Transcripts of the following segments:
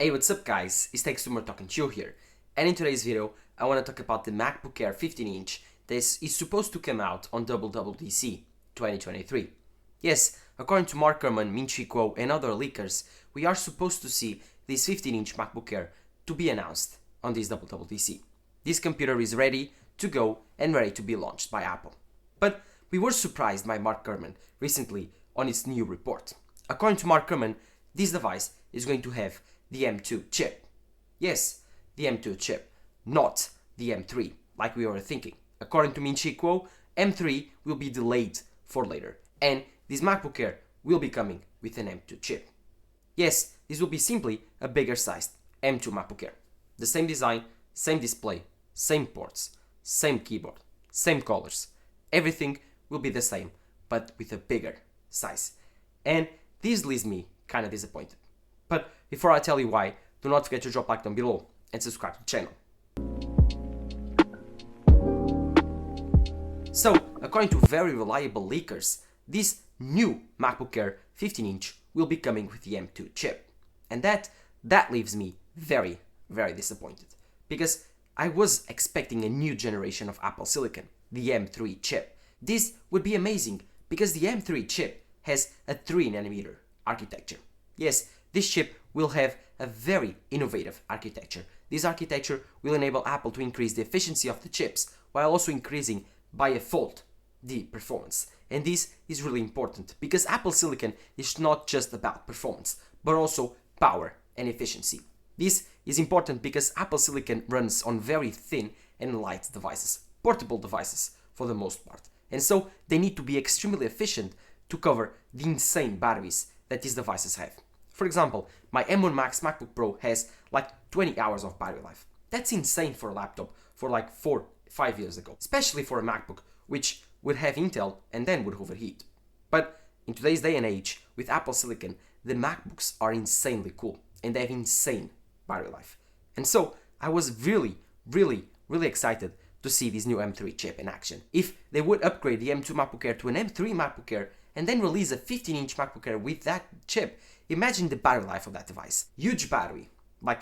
Hey, what's up guys, it's TechSumer talking to you here, and in today's video I want to talk about the MacBook Air 15-inch that is supposed to come out on WWDC 2023. Yes, according to Mark Gurman, Min-Chi Kuo and other leakers, we are supposed to see this 15-inch MacBook Air to be announced on this WWDC. This computer is ready to go and ready to be launched by Apple. But we were surprised by Mark Gurman recently on his new report. According to Mark Gurman, this device is going to have the M2 chip. Yes, the M2 chip, not the M3, like we were thinking. According to Min-Chi Kuo, M3 will be delayed for later, and this MacBook Air will be coming with an M2 chip. Yes, this will be simply a bigger sized M2 MacBook Air. The same design, same display, same ports, same keyboard, same colors. Everything will be the same, but with a bigger size. And this leaves me kind of disappointed. But before I tell you why, do not forget to drop a like down below and subscribe to the channel. So, according to very reliable leakers, this new MacBook Air 15-inch will be coming with the M2 chip. And that leaves me very, very disappointed. Because I was expecting a new generation of Apple Silicon, the M3 chip. This would be amazing because the M3 chip has a 3nm architecture. Yes, this chip will have a very innovative architecture. This architecture will enable Apple to increase the efficiency of the chips while also increasing by a fold the performance. And this is really important because Apple Silicon is not just about performance, but also power and efficiency. This is important because Apple Silicon runs on very thin and light devices, portable devices for the most part. And so they need to be extremely efficient to cover the insane batteries that these devices have. For example, my M1 Max MacBook Pro has like 20 hours of battery life. That's insane for a laptop for like 4-5 years ago, especially for a MacBook which would have Intel and then would overheat. But in today's day and age, with Apple Silicon, the MacBooks are insanely cool and they have insane battery life. And so I was really excited to see this new M3 chip in action. If they would upgrade the M2 MacBook Air to an M3 MacBook Air and then release a 15-inch MacBook Air with that chip, imagine the battery life of that device. Huge battery, like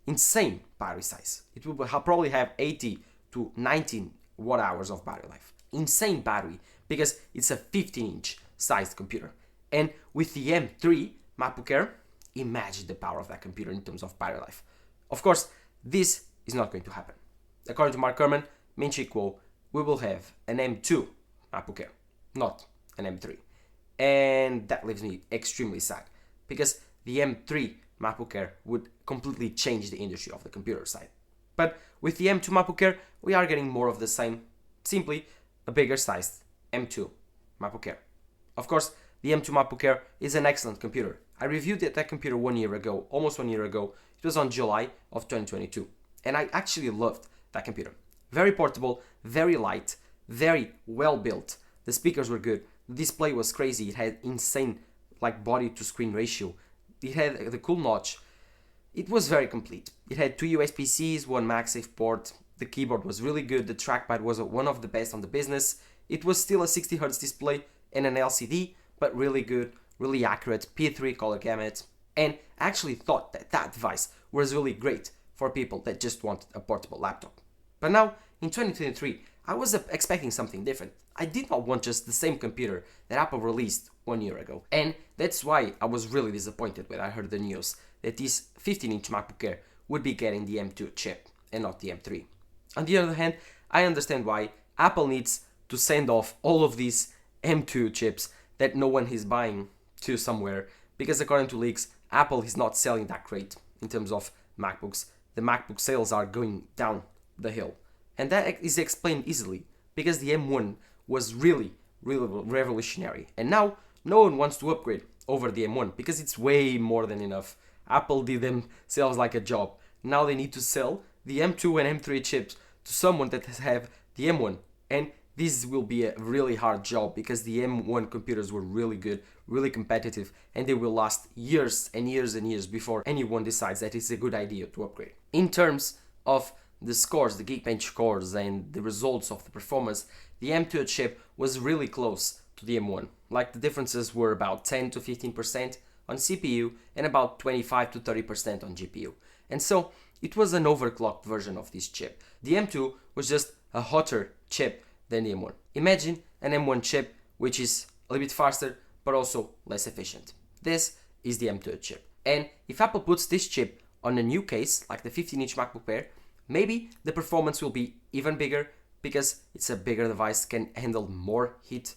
insane battery size. It will probably have 80 to 19 watt hours of battery life. Insane battery because it's a 15-inch sized computer. And with the M3 MacBook Air, imagine the power of that computer in terms of battery life. Of course, this is not going to happen. According to Mark Gurman, Min-Chi Kuo, we will have an M2 MacBook Air, not an M3. And that leaves me extremely sad because the M3 MacBook Air would completely change the industry of the computer side. But with the M2 MacBook Air, we are getting more of the same, simply a bigger sized M2 MacBook Air. Of course, the M2 MacBook Air is an excellent computer. I reviewed that computer 1 year ago, almost 1 year ago. It was on July of 2022. And I actually loved that computer. Very portable, very light, very well built. The speakers were good. The display was crazy. It had insane body to screen ratio. It had the cool notch. It was very complete. It had 2 USB-Cs, 1 MagSafe port. The keyboard was really good. The trackpad was one of the best on the business. It was still a 60Hz display and an LCD, but really good, really accurate, P3 color gamut. And I actually thought that device was really great for people that just wanted a portable laptop. But now, in 2023, I was expecting something different. I did not want just the same computer that Apple released 1 year ago. And that's why I was really disappointed when I heard the news that this 15-inch MacBook Air would be getting the M2 chip and not the M3. On the other hand, I understand why Apple needs to send off all of these M2 chips that no one is buying to somewhere, because according to leaks, Apple is not selling that great in terms of MacBooks. The MacBook sales are going down the hill. And that is explained easily because the M1 was really revolutionary. And now no one wants to upgrade over the M1 because it's way more than enough. Apple did themselves like a job. Now they need to sell the M2 and M3 chips to someone that has have the M1. And this will be a really hard job because the M1 computers were really good, really competitive, and they will last years and years and years before anyone decides that it's a good idea to upgrade. In terms of the scores, the Geekbench scores, and the results of the performance, the M2 chip was really close to the M1. Like the differences were about 10 to 15% on CPU and about 25 to 30% on GPU. And so it was an overclocked version of this chip. The M2 was just a hotter chip than the M1. Imagine an M1 chip which is a little bit faster but also less efficient. This is the M2 chip. And if Apple puts this chip on a new case like the 15-inch MacBook Air, maybe the performance will be even bigger because it's a bigger device, can handle more heat,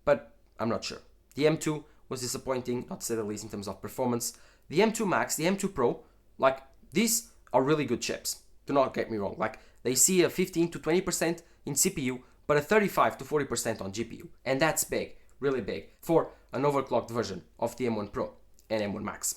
but I'm not sure. The M2 was disappointing, not to say the least, in terms of performance. The M2 Max, the M2 Pro, like, these are really good chips. Do not get me wrong. Like, they see a 15 to 20% in CPU, but a 35 to 40% on GPU. And that's big, really big, for an overclocked version of the M1 Pro and M1 Max.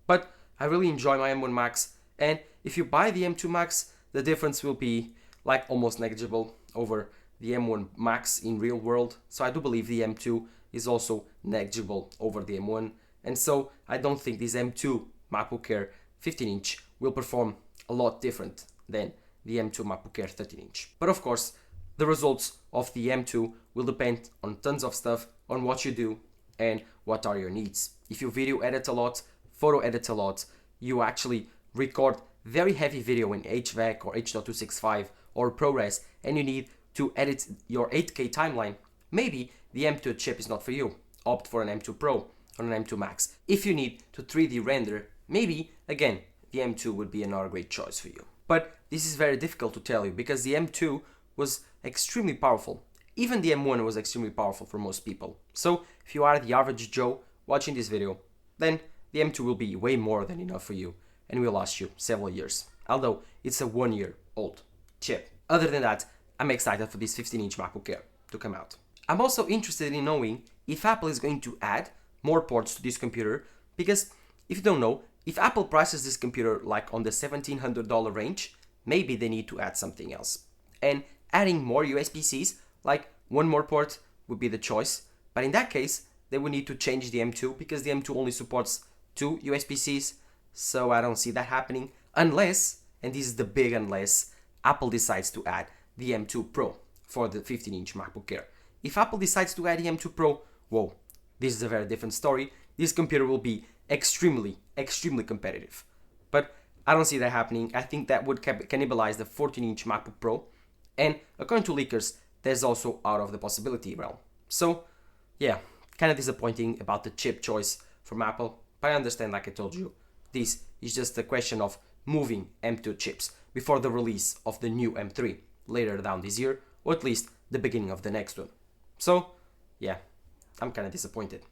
But I really enjoy my M1 Max, and if you buy the M2 Max, the difference will be like almost negligible over the M1 Max in real world. So I do believe the M2 is also negligible over the M1, and so I don't think this M2 MacBook Air 15-inch will perform a lot different than the M2 MacBook Air 13-inch. But of course, the results of the M2 will depend on tons of stuff, on what you do and what are your needs. If you video edit a lot, photo edit a lot, you actually record very heavy video in HVAC or H.265 or ProRes, and you need to edit your 8K timeline, maybe the M2 chip is not for you. Opt for an M2 Pro or an M2 Max. If you need to 3D render, maybe, again, the M2 would be another great choice for you. But this is very difficult to tell you because the M2 was extremely powerful. Even the M1 was extremely powerful for most people. So if you are the average Joe watching this video, then the M2 will be way more than enough for you and will last you several years, although it's a 1-year-old chip. Other than that, I'm excited for this 15-inch MacBook Air to come out. I'm also interested in knowing if Apple is going to add more ports to this computer, because if you don't know, if Apple prices this computer like on the $1,700 range, maybe they need to add something else. And adding more USB-Cs, like one more port, would be the choice. But in that case, they would need to change the M2 because the M2 only supports 2 USB-Cs. So I don't see that happening unless, and this is the big unless, Apple decides to add the M2 Pro for the 15-inch MacBook Air. If Apple decides to add the M2 Pro, whoa, this is a very different story. This computer will be extremely competitive. But I don't see that happening. I think that would cannibalize the 14-inch MacBook Pro. And according to leakers, that's also out of the possibility realm. So yeah, kind of disappointing about the chip choice from Apple. But I understand, like I told you, this is just a question of moving M2 chips before the release of the new M3 later down this year, or at least the beginning of the next one. So yeah, I'm kind of disappointed.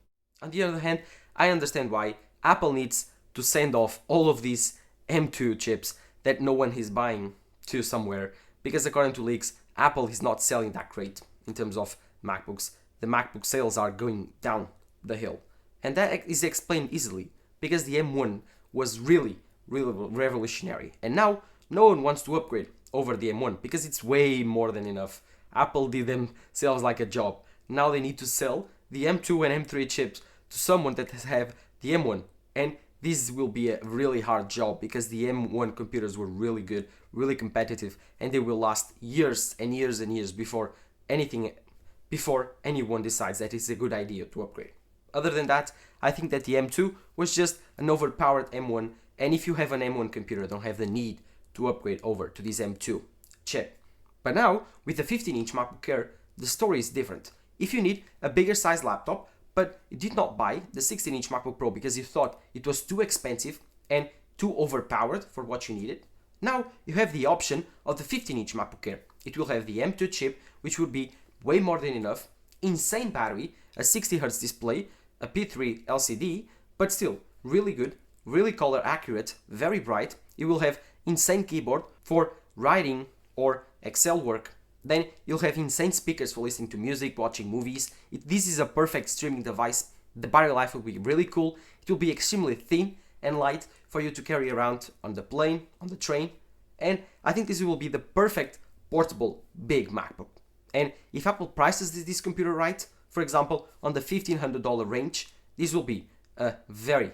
On the other hand, I understand why Apple needs to send off all of these M2 chips that no one is buying to somewhere, because according to leaks, Apple is not selling that great in terms of MacBooks. The MacBook sales are going down the hill. And that is explained easily because the M1 was really revolutionary. And now no one wants to upgrade over the M1 because it's way more than enough. Apple did themselves like a job. Now they need to sell the M2 and M3 chips to someone that has have the M1. And this will be a really hard job because the M1 computers were really good, really competitive, and they will last years and years and years before anyone decides that it's a good idea to upgrade. Other than that, I think that the M2 was just an overpowered M1, and if you have an M1 computer, don't have the need to upgrade over to this M2 chip. But now, with the 15-inch MacBook Air, the story is different. If you need a bigger size laptop, but you did not buy the 16-inch MacBook Pro because you thought it was too expensive and too overpowered for what you needed, now you have the option of the 15-inch MacBook Air. It will have the M2 chip, which would be way more than enough, insane battery, a 60Hz display, a P3 LCD, but still really good, really color accurate, very bright. It will have insane keyboard for writing or Excel work. Then you'll have insane speakers for listening to music, watching movies. This is a perfect streaming device. The battery life will be really cool. It will be extremely thin and light for you to carry around on the plane, on the train. And I think this will be the perfect portable big MacBook. And if Apple prices this computer right, for example, on the $1,500 range, this will be a very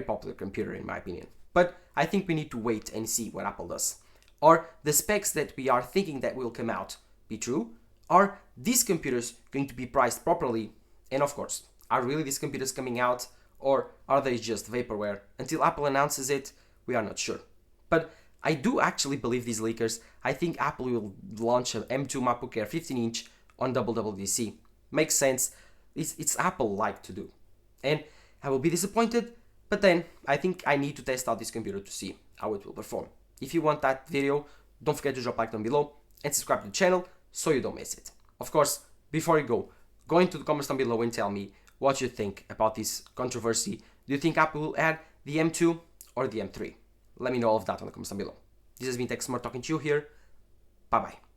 popular computer in my opinion. But I think we need to wait and see what Apple does. Are the specs that we are thinking that will come out be true? Are these computers going to be priced properly? And of course, are really these computers coming out? or are they just vaporware? Until Apple announces it, we are not sure. But I do actually believe these leakers. I think Apple will launch an M2 MacBook Air 15-inch on WWDC. Makes sense. It's Apple-like to do. And I will be disappointed, but then I think I need to test out this computer to see how it will perform. If you want that video, don't forget to drop a like down below and subscribe to the channel so you don't miss it. Of course, before you go into the comments down below and tell me what you think about this controversy. Do you think Apple will add the M2 or the M3? Let me know all of that on the comments down below. This has been Tech Smart talking to you here. Bye bye.